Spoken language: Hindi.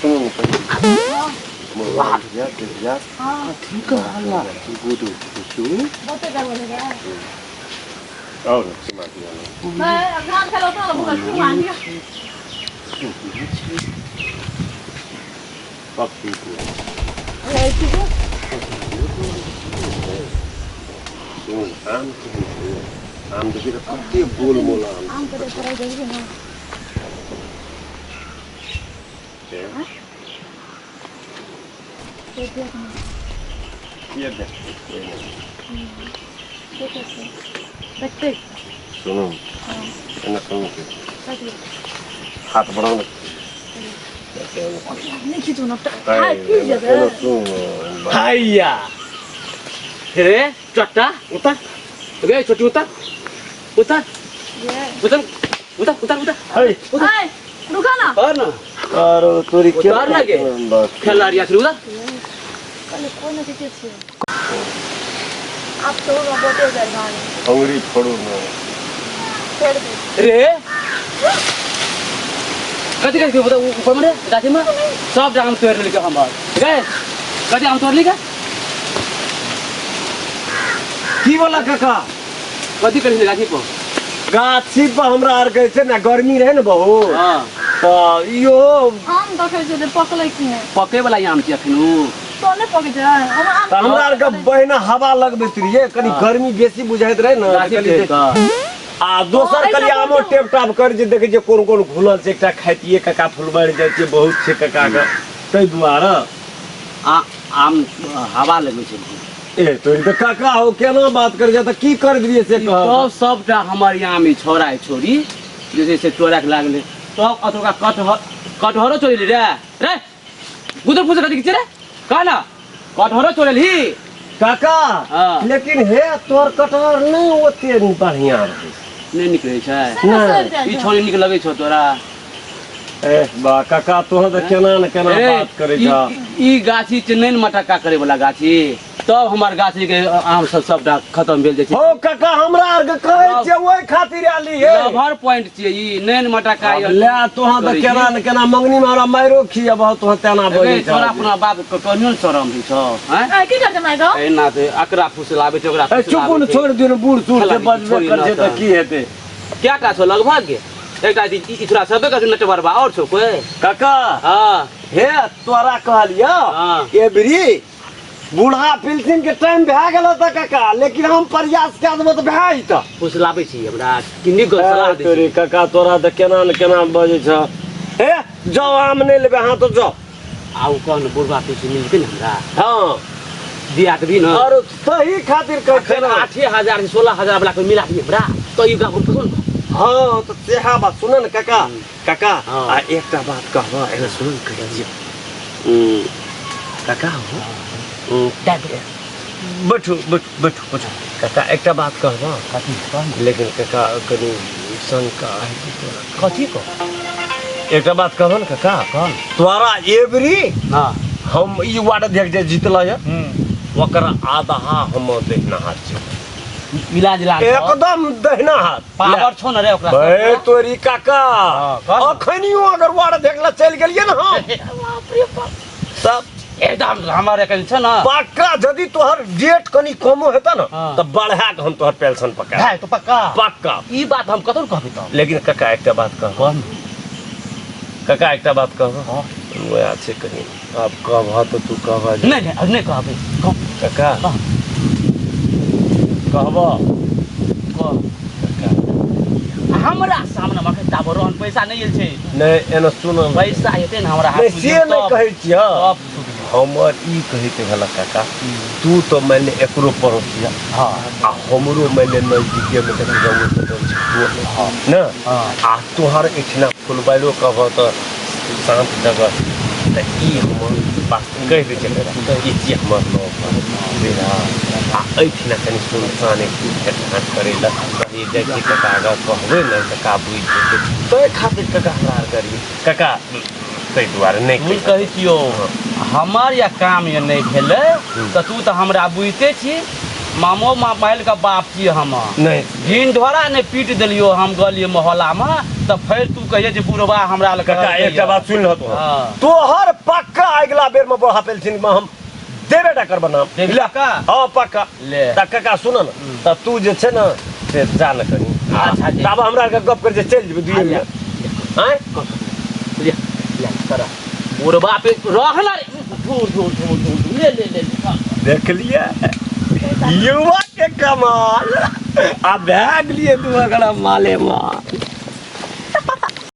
सुन वाह या हां ठीक है हल्ला गुड तू बहुत क्या बोलेगा और सुना दिया मैं अगर खेलो तो बहुत क्यों मान दिया पक्की को अरे ठीक है सुन आम तो फिर कत्ते बोल मोला आम को तरह देंगे ना ये देख सुनो ना सुनो हाथ बढ़ाओ नहीं खींचो ना हाय खींच जाता हाया रे चट्टा उतर गे छोटी उतर उतर उतर उतर उतर उतर हाय रुका ना कर ना और तोरी क्या उतर ना गे खिलाड़िया से उतर कल कौन है किसी से आप तो बहुत जल्दी अंगुरी फोड़ो ना छोड़ दे रे कति कति बता ऊपर में गाछी में सब आम तोड़ लेके हम बात गए कति आम तोड़ लेके की बोला काका कति कर गाछी पर गाछी पर हमरा आर के छै ना गर्मी रहे ना बहुत हां तो यो आम देखे छै पकले कि है पके वाला आम छी अखनु तो नहीं पके जाए हम आम तो हमरा आर के बहिना हवा लगबैत रहिए कनी गर्मी बेसी बुझाइत रहे ना गाछी आ दोसर कली आमो टेप टाप कर जे देखे जे कोन कोन घुलल छै एकटा खाइतिए काका फुलबाड़ जाय छै बहुत छै काका के तै दुआरे आम हवा लगे छै ए तोरी तो काका हो केना बात कर जा त की कर दिए से कह तो सबटा हमर यहाँ में छोरा है छोरी जैसे से चोरा के लागले तो अतोका कटहरो चोरी रे रे गुदर पूछ कथि रे का ना कटहरो चोरल ही काका हाँ। लेकिन हे तोर कटहर नहीं ओते बढ़िया रहे नहीं निकले छै नहीं ई छोरी निक लगे छौ तोरा ए बा काका तोह त केना न केना बात करे जा ई गाछी छै नहीं मटका करे वाला गाछी तब हमार गाछी के आम सबटा खत्म भेल जाय छै हो काका हमरा आर के कहै छै ओइ खातिर आली हे लभर पॉइंट छै ई नहीं मटका ले तोह त केना न केना मंगनी में हमरा मारो खियब तोह तेना बोलै छ छोरा अपना बाप के कनियो शरम दै छौ हैं की करते मैं को ए ना ते अकरा फुसलाबे छै ओकरा ए चुप न छोड़ दियो बूढ़ सूढ़ से बजबे कर छै त की हेतै क्या का छौ लगभग के एकटा ई छोरा सबे का नटवरबा और छौ कोई काका हां हे तोरा कहलियो हाँ। एबरी बूढ़ा पिलसिन के टाइम भए गेल त काका लेकिन हम प्रयास कए देबो त भए जइतो फुसलाबे छी हमरा किन्नी गो सलाह दे तोरे काका तोरा त केना न केना बजै छ हे जाओ आम नहीं लेबे हां तो जाओ आउ कौन बुढ़वा पीछे मिलके न हमरा हां दिया के भी न और सही खातिर कह फिर 8000 से 16000 वाला कोई मिला दिए हमरा तो ई गाँव पसंद हां तो सेहा बात सुन न काका काका हाँ। आ एकटा बात कहबा एना सुन कह दियो काका हो बैठो बैठो बैठो काका एकटा बात कहबा कथी लेकिन काका कनी शंका है तोरा कथी को एकटा बात कहबो न काका कौन तोरा एबरी हां हम ई वार्ड देख जे जीतला है ओकर आधा हम देहना हाथ छै मिला जिला एकदम दहिना हाथ पावर छौ न रे ओकरा बे तोरी काका हाँ, अखनियो अगर वार्ड देखला चल गेलिए ना हम बाप रे बाप सब एकदम हमारे कल छ न पक्का यदि तोहर डेट कनी कमो हेता ना हाँ। त बढ़ा के हम तोहर पेंशन पका है तो पक्का पक्का ई बात हम कतौ कहबे त लेकिन काका एकटा बात कह कौन काका एकटा बात कह हां वो अच्छे कहीं अब कह तो तू कह नहीं नहीं कहबे कौन काका हाँ। कहबा कौन हमरा सामने मखे ताबो रोन पैसा नहीं छै नहीं एना सुन पैसा हेते न हमरा नहीं से नहीं कहै छियै सब हमर ई कहै के भेला काका तू तो मैंने एकरो पड़ोसिया हां आ हमरो मैंने नजदीके में कहीं जाऊ तो हां ना हां आ तोहर इठना फुलबाइलो कहब त शांत जगह त ई हमर पास कह दे छै त ई चीज हमर न बेरा आ इठना कनी सुनसान एक हाथ करे ला कही जाय के काका कहबे न त का बुझ जेते तो खातिर काका हरार करी काका तै दुआरे नहीं मुझ कहै छियो हमार या काम ये नहीं भेले त तू त हमरा बुझते छी मामो माइल का बाप छी हम नहीं दिन ढोरा ने पीट देलियो हम गलिए मोहल्ला में तो फिर तू कहिए जे बुढ़वा हमरा लग काका एकटा बात सुन ल तो हाँ। तोहर पक्का अगला बेर में बढ़ा पेंशन में हम देबे टा करब नाम देबे ले का? हां पक्का ले। त काका सुन न त तू जे छै न से जान कनी अच्छा जी। तब हमरा के गप कर जे चल जेबे दुई में हैं ले ले करा बुढ़वा पे रहला रे ले ले ले देख लिया युवा के कमाल अब भाग लिए तू अगला माले माल